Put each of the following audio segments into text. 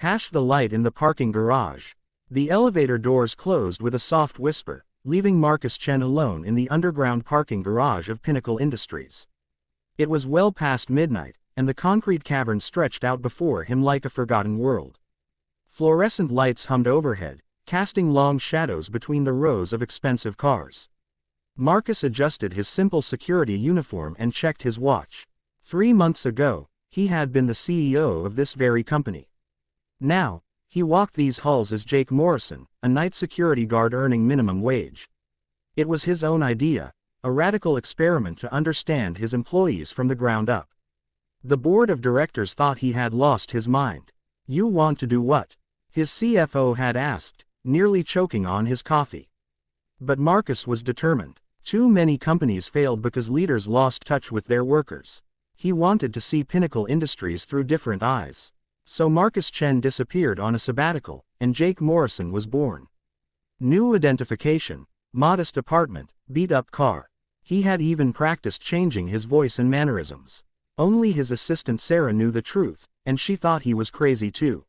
Hash the light in the parking garage. The elevator doors closed with a soft whisper, leaving Marcus Chen alone in the underground parking garage of Pinnacle Industries. It was well past midnight, and the concrete cavern stretched out before him like a forgotten world. Fluorescent lights hummed overhead, casting long shadows between the rows of expensive cars. Marcus adjusted his simple security uniform and checked his watch. 3 months ago, he had been the CEO of this very company. Now, he walked these halls as Jake Morrison, a night security guard earning minimum wage. It was his own idea, a radical experiment to understand his employees from the ground up. The board of directors thought he had lost his mind. "You want to do what?" his CFO had asked, nearly choking on his coffee. But Marcus was determined. Too many companies failed because leaders lost touch with their workers. He wanted to see Pinnacle Industries through different eyes. So Marcus Chen disappeared on a sabbatical, and Jake Morrison was born. New identification, modest apartment, beat-up car. He had even practiced changing his voice and mannerisms. Only his assistant Sarah knew the truth, and she thought he was crazy too.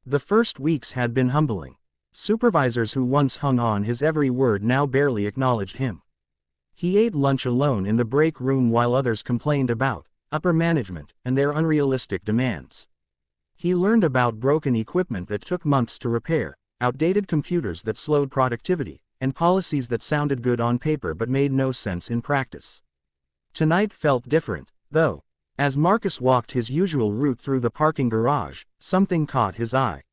The first weeks had been humbling. Supervisors who once hung on his every word now barely acknowledged him. He ate lunch alone in the break room while others complained about upper management and their unrealistic demands. He learned about broken equipment that took months to repair, outdated computers that slowed productivity, and policies that sounded good on paper but made no sense in practice. Tonight felt different, though. As Marcus walked his usual route through the parking garage, something caught his eye.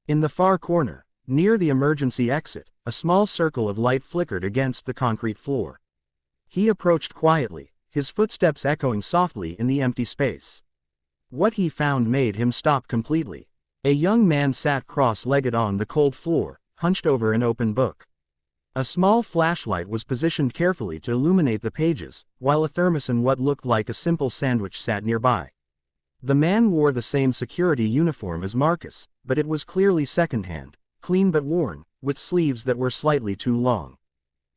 In the far corner, near the emergency exit, a small circle of light flickered against the concrete floor. He approached quietly, his footsteps echoing softly in the empty space. What he found made him stop completely. A young man sat cross-legged on the cold floor, hunched over an open book. A small flashlight was positioned carefully to illuminate the pages, while a thermos and what looked like a simple sandwich sat nearby. The man wore the same security uniform as Marcus, but it was clearly secondhand, clean but worn, with sleeves that were slightly too long.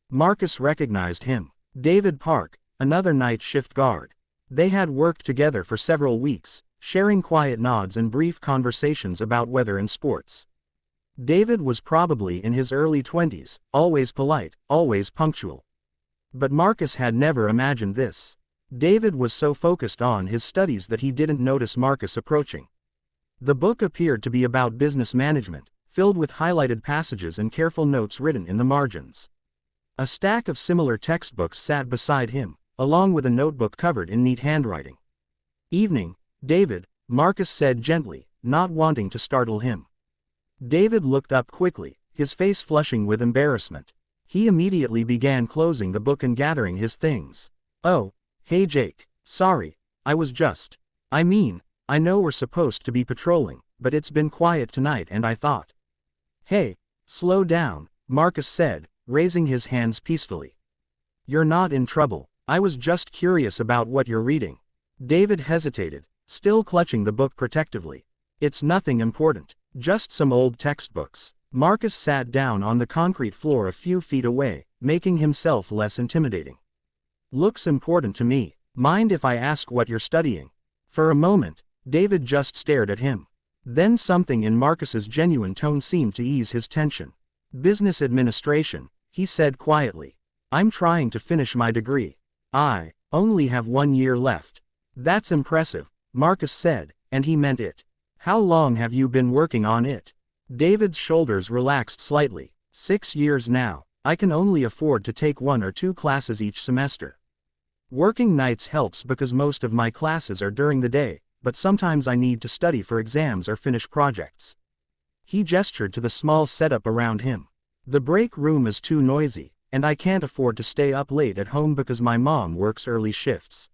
Marcus recognized him. David Park, another night shift guard. They had worked together for several weeks, sharing quiet nods and brief conversations about weather and sports. David was probably in his early 20s, always polite, always punctual. But Marcus had never imagined this. David was so focused on his studies that he didn't notice Marcus approaching. The book appeared to be about business management, filled with highlighted passages and careful notes written in the margins. A stack of similar textbooks sat beside him, along with a notebook covered in neat handwriting. "Evening, David," Marcus said gently, not wanting to startle him. David looked up quickly, his face flushing with embarrassment. He immediately began closing the book and gathering his things. "Oh, hey Jake, sorry, I know we're supposed to be patrolling, but it's been quiet tonight and I thought." "Hey, slow down," Marcus said, raising his hands peacefully. "You're not in trouble. I was just curious about what you're reading." David hesitated, still clutching the book protectively. "It's nothing important, just some old textbooks." Marcus sat down on the concrete floor a few feet away, making himself less intimidating. "Looks important to me. Mind if I ask what you're studying?" For a moment, David just stared at him. Then something in Marcus's genuine tone seemed to ease his tension. "Business administration," he said quietly. "I'm trying to finish my degree. I only have 1 year left." "That's impressive," Marcus said, and he meant it. "How long have you been working on it?" David's shoulders relaxed slightly. 6 years now. I can only afford to take 1 or 2 classes each semester. Working nights helps because most of my classes are during the day, but sometimes I need to study for exams or finish projects." He gestured to the small setup around him. "The break room is too noisy, and I can't afford to stay up late at home because my mom works early shifts."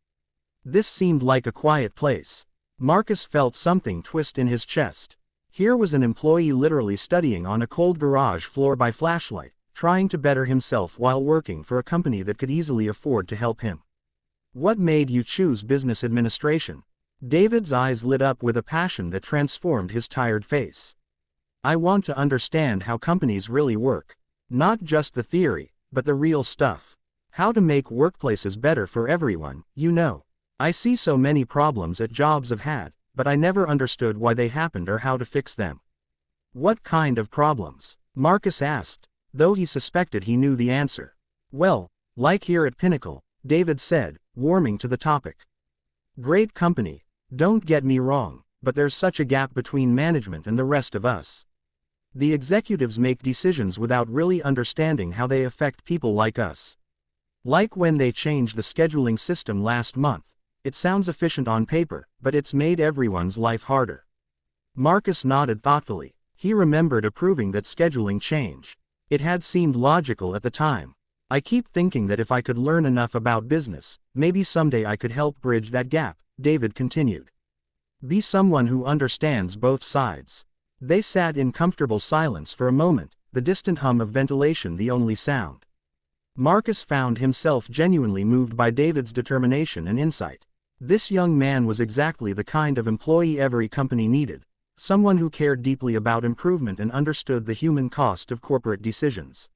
This seemed like a quiet place. Marcus felt something twist in his chest. Here was an employee literally studying on a cold garage floor by flashlight, trying to better himself while working for a company that could easily afford to help him. "What made you choose business administration?" David's eyes lit up with a passion that transformed his tired face. "I want to understand how companies really work. Not just the theory, but the real stuff. How to make workplaces better for everyone, you know. I see so many problems at jobs I've had, but I never understood why they happened or how to fix them. What kind of problems? Marcus asked, though he suspected he knew the answer. Well, like here at Pinnacle, David said, warming to the topic. Great company, don't get me wrong, but there's such a gap between management and the rest of us. The executives make decisions without really understanding how they affect people like us. Like when they changed the scheduling system last month. It sounds efficient on paper, but it's made everyone's life harder. Marcus nodded thoughtfully. He remembered approving that scheduling change. It had seemed logical at the time. I keep thinking that if I could learn enough about business, maybe someday I could help bridge that gap, David continued. Be someone who understands both sides. They sat in comfortable silence for a moment, the distant hum of ventilation the only sound. Marcus found himself genuinely moved by David's determination and insight. This young man was exactly the kind of employee every company needed, someone who cared deeply about improvement and understood the human cost of corporate decisions.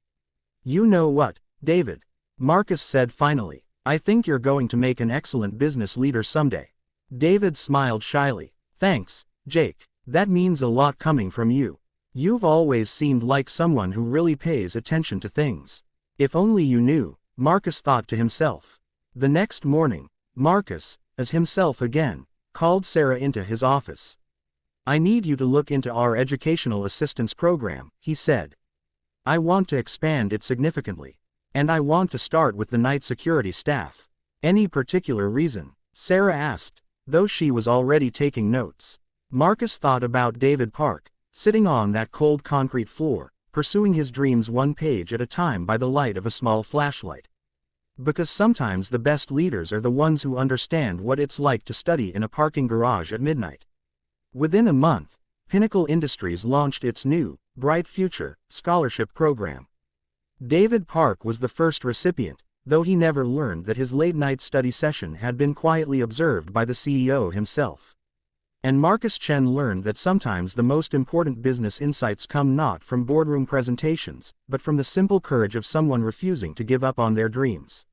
You know what, David? Marcus said finally. I think you're going to make an excellent business leader someday. David smiled shyly. Thanks, Jake. That means a lot coming from you. You've always seemed like someone who really pays attention to things. If only you knew, Marcus thought to himself. The next morning, Marcus, as himself again, called Sarah into his office. I need you to look into our educational assistance program, he said. I want to expand it significantly. And I want to start with the night security staff. Any particular reason? Sarah asked, though she was already taking notes. Marcus thought about David Park, sitting on that cold concrete floor, pursuing his dreams one page at a time by the light of a small flashlight. Because sometimes the best leaders are the ones who understand what it's like to study in a parking garage at midnight. Within a month, Pinnacle Industries launched its new, Bright Future, scholarship program. David Park was the first recipient, though he never learned that his late-night study session had been quietly observed by the CEO himself. And Marcus Chen learned that sometimes the most important business insights come not from boardroom presentations, but from the simple courage of someone refusing to give up on their dreams.